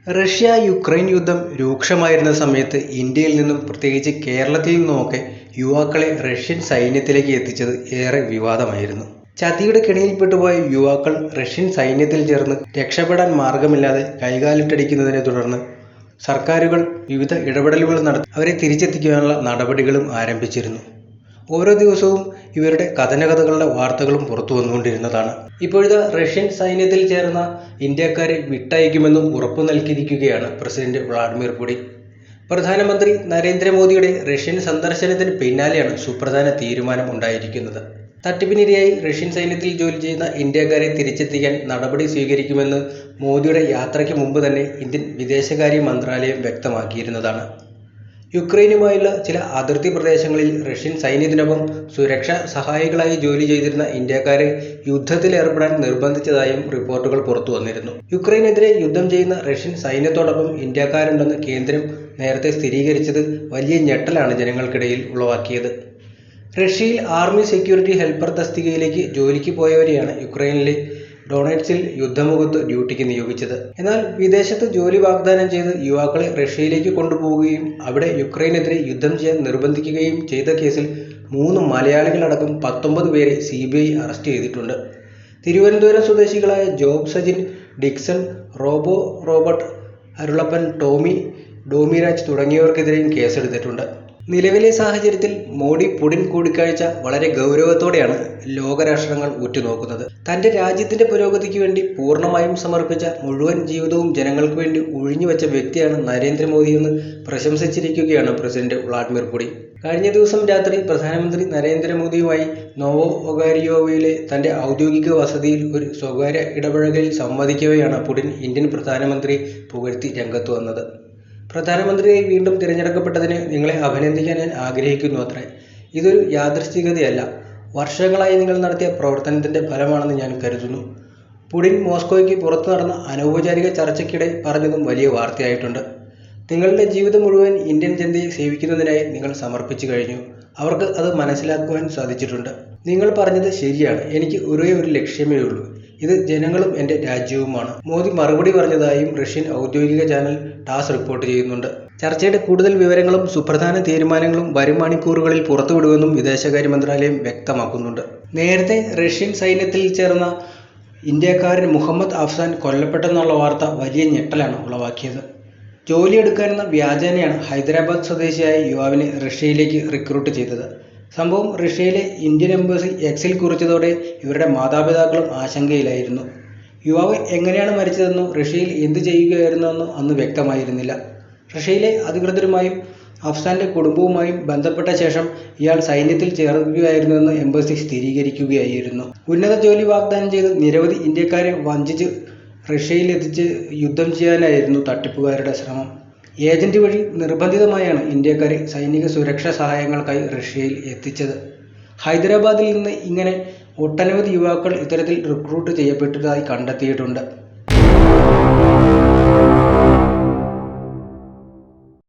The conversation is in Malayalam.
റഷ്യ യുക്രൈൻ യുദ്ധം രൂക്ഷമായിരുന്ന സമയത്ത് ഇന്ത്യയിൽ നിന്നും പ്രത്യേകിച്ച് കേരളത്തിൽ നിന്നുമൊക്കെ യുവാക്കളെ റഷ്യൻ സൈന്യത്തിലേക്ക് എത്തിച്ചത് ഏറെ വിവാദമായിരുന്നു. ചതിയുടെ കെണിയിൽപ്പെട്ടുപോയ യുവാക്കൾ റഷ്യൻ സൈന്യത്തിൽ ചേർന്ന് രക്ഷപ്പെടാൻ മാർഗമില്ലാതെ കൈകാലിട്ടടിക്കുന്നതിനെ തുടർന്ന് സർക്കാരുകൾ വിവിധ ഇടപെടലുകൾ നടത്തി അവരെ തിരിച്ചെത്തിക്കാനുള്ള നടപടികളും ആരംഭിച്ചിരുന്നു. ഓരോ ദിവസവും ഇവരുടെ കഥനകഥകളുടെ വാർത്തകളും പുറത്തു വന്നുകൊണ്ടിരുന്നതാണ്. ഇപ്പോഴത്തെ റഷ്യൻ സൈന്യത്തിൽ ചേർന്ന ഇന്ത്യക്കാരെ വിട്ടയക്കുമെന്നും ഉറപ്പു നൽകിയിരിക്കുകയാണ് പ്രസിഡന്റ് വ്ളാഡിമിർ പുടിൻ. പ്രധാനമന്ത്രി നരേന്ദ്രമോദിയുടെ റഷ്യൻ സന്ദർശനത്തിന് പിന്നാലെയാണ് സുപ്രധാന തീരുമാനം ഉണ്ടായിരിക്കുന്നത്. തട്ടിപ്പിനിരയായി റഷ്യൻ സൈന്യത്തിൽ ജോലി ചെയ്യുന്ന ഇന്ത്യക്കാരെ തിരിച്ചെത്തിക്കാൻ നടപടി സ്വീകരിക്കുമെന്ന് മോദിയുടെ യാത്രയ്ക്ക് മുമ്പ് തന്നെ ഇന്ത്യൻ വിദേശകാര്യ മന്ത്രാലയം വ്യക്തമാക്കിയിരുന്നതാണ്. യുക്രൈനുമായുള്ള ചില അതിർത്തി പ്രദേശങ്ങളിൽ റഷ്യൻ സൈന്യത്തിനൊപ്പം സുരക്ഷാ സഹായികളായി ജോലി ചെയ്തിരുന്ന ഇന്ത്യക്കാരെ യുദ്ധത്തിലേർപ്പെടാൻ നിർബന്ധിച്ചതായും റിപ്പോർട്ടുകൾ പുറത്തു വന്നിരുന്നു. യുക്രൈനെതിരെ യുദ്ധം ചെയ്യുന്ന റഷ്യൻ സൈന്യത്തോടൊപ്പം ഇന്ത്യക്കാരുണ്ടെന്ന് കേന്ദ്രം നേരത്തെ സ്ഥിരീകരിച്ചത് വലിയ ഞെട്ടലാണ് ജനങ്ങൾക്കിടയിൽ ഉളവാക്കിയത്. റഷ്യയിൽ ആർമി സെക്യൂരിറ്റി ഹെൽപ്പർ തസ്തികയിലേക്ക് ജോലിക്ക് പോയവരെയാണ് യുക്രൈനിലെ ഡൊണേറ്റ്സിൽ യുദ്ധമുഖത്ത് ഡ്യൂട്ടിക്ക് നിയോഗിച്ചത്. എന്നാൽ വിദേശത്ത് ജോലി വാഗ്ദാനം ചെയ്ത് യുവാക്കളെ റഷ്യയിലേക്ക് കൊണ്ടുപോവുകയും അവിടെ യുക്രൈനെതിരെ യുദ്ധം ചെയ്യാൻ നിർബന്ധിക്കുകയും ചെയ്ത കേസിൽ 3 മലയാളികളടക്കം 19 പേരെ CBI അറസ്റ്റ് ചെയ്തിട്ടുണ്ട്. തിരുവനന്തപുരം സ്വദേശികളായ Job Sajin, Dixon, Robert, Arulappan, Tommy, Domiraj തുടങ്ങിയവർക്കെതിരെയും കേസെടുത്തിട്ടുണ്ട്. നിലവിലെ സാഹചര്യത്തിൽ മോഡി-പുടിൻ കൂടിക്കാഴ്ച വളരെ ഗൗരവത്തോടെയാണ് ലോകരാഷ്ട്രങ്ങൾ ഉറ്റുനോക്കുന്നത്. തന്റെ രാജ്യത്തിന്റെ പുരോഗതിക്ക് വേണ്ടി പൂർണ്ണമായും സമർപ്പിച്ച മുഴുവൻ ജീവിതവും ജനങ്ങൾക്ക് വേണ്ടി ഒഴിഞ്ഞുവെച്ച വ്യക്തിയാണ് നരേന്ദ്രമോദിയെന്ന് പ്രശംസിച്ചിരിക്കുകയാണ് പ്രസിഡന്റ് വ്ളാഡിമിർ പുടിൻ. കഴിഞ്ഞ ദിവസം രാത്രി പ്രധാനമന്ത്രി നരേന്ദ്രമോദിയുമായി നോവോ ഒഗാരിയോവിലെ തന്റെ ഔദ്യോഗിക വസതിയിൽ ഒരു സ്വകാര്യ ഇടപഴകലിൽ സംവദിക്കവെയാണ് പുടിൻ ഇന്ത്യൻ പ്രധാനമന്ത്രിയെ പുകഴ്ത്തി രംഗത്ത് വന്നത്. പ്രധാനമന്ത്രിയായി വീണ്ടും തിരഞ്ഞെടുക്കപ്പെട്ടതിന് നിങ്ങളെ അഭിനന്ദിക്കാൻ ഞാൻ ആഗ്രഹിക്കുന്നു അത്രേ. ഇതൊരു യാദൃശ്ചികതയല്ല, വർഷങ്ങളായി നിങ്ങൾ നടത്തിയ പ്രവർത്തനത്തിന്റെ ഫലമാണെന്ന് ഞാൻ കരുതുന്നു. പുടിൻ മോസ്കോയ്ക്ക് പുറത്തു നടന്ന അനൗപചാരിക ചർച്ചയ്ക്കിടെ പറഞ്ഞതും വലിയ വാർത്തയായിട്ടുണ്ട്. നിങ്ങളുടെ ജീവിതം മുഴുവൻ ഇന്ത്യൻ ജനതയെ സേവിക്കുന്നതിനായി നിങ്ങൾ സമർപ്പിച്ചു കഴിഞ്ഞു. അവർക്ക് അത് മനസ്സിലാക്കുവാൻ സാധിച്ചിട്ടുണ്ട്. നിങ്ങൾ പറഞ്ഞത് ശരിയാണ്, എനിക്ക് ഒരേ ഒരു ലക്ഷ്യമേ ഉള്ളൂ, ഇത് ജനങ്ങളും എൻ്റെ രാജ്യവുമാണ്. മോദി മറുപടി പറഞ്ഞതായും റഷ്യൻ ഔദ്യോഗിക ചാനൽ ടാസ് റിപ്പോർട്ട് ചെയ്യുന്നുണ്ട്. ചർച്ചയുടെ കൂടുതൽ വിവരങ്ങളും സുപ്രധാന തീരുമാനങ്ങളും വരും മണിക്കൂറുകളിൽ പുറത്തുവിടുമെന്നും വിദേശകാര്യ മന്ത്രാലയം വ്യക്തമാക്കുന്നുണ്ട്. നേരത്തെ റഷ്യൻ സൈന്യത്തിൽ ചേർന്ന ഇന്ത്യക്കാരൻ മുഹമ്മദ് അഫ്സാൻ കൊല്ലപ്പെട്ടെന്നുള്ള വാർത്ത വലിയ ഞെട്ടലാണ് ഉളവാക്കിയത്. ജോലിയെടുക്കാനെന്ന വ്യാജേനയാണ് ഹൈദരാബാദ് സ്വദേശിയായ യുവാവിനെ റഷ്യയിലേക്ക് റിക്രൂട്ട് ചെയ്തത്. സംഭവം റഷ്യയിലെ ഇന്ത്യൻ എംബസി എക്സിൽ കുറിച്ചതോടെ ഇവരുടെ മാതാപിതാക്കളും ആശങ്കയിലായിരുന്നു. യുവാവ് എങ്ങനെയാണ് മരിച്ചതെന്നോ റഷ്യയിൽ എന്ത് ചെയ്യുകയായിരുന്നെന്നോ അന്ന് വ്യക്തമായിരുന്നില്ല. റഷ്യയിലെ അധികൃതരുമായും അഫ്സാന്റെ കുടുംബവുമായും ബന്ധപ്പെട്ട ശേഷം ഇയാൾ സൈന്യത്തിൽ ചേർക്കുകയായിരുന്നുവെന്ന് എംബസി സ്ഥിരീകരിക്കുകയായിരുന്നു. ഉന്നത ജോലി വാഗ്ദാനം ചെയ്ത് നിരവധി ഇന്ത്യക്കാരെ വഞ്ചിച്ച് റഷ്യയിൽ എത്തിച്ച് യുദ്ധം ചെയ്യാനായിരുന്നു തട്ടിപ്പുകാരുടെ ശ്രമം. ഏജന്റ് വഴി നിർബന്ധിതമായാണ് ഇന്ത്യക്കാരെ സൈനിക സുരക്ഷാ സഹായങ്ങൾക്കായി റഷ്യയിൽ എത്തിച്ചത്. ഹൈദരാബാദിൽ നിന്ന് ഇങ്ങനെ ഒട്ടനവധി യുവാക്കൾ ഇത്തരത്തിൽ റിക്രൂട്ട് ചെയ്യപ്പെട്ടതായി കണ്ടെത്തിയിട്ടുണ്ട്.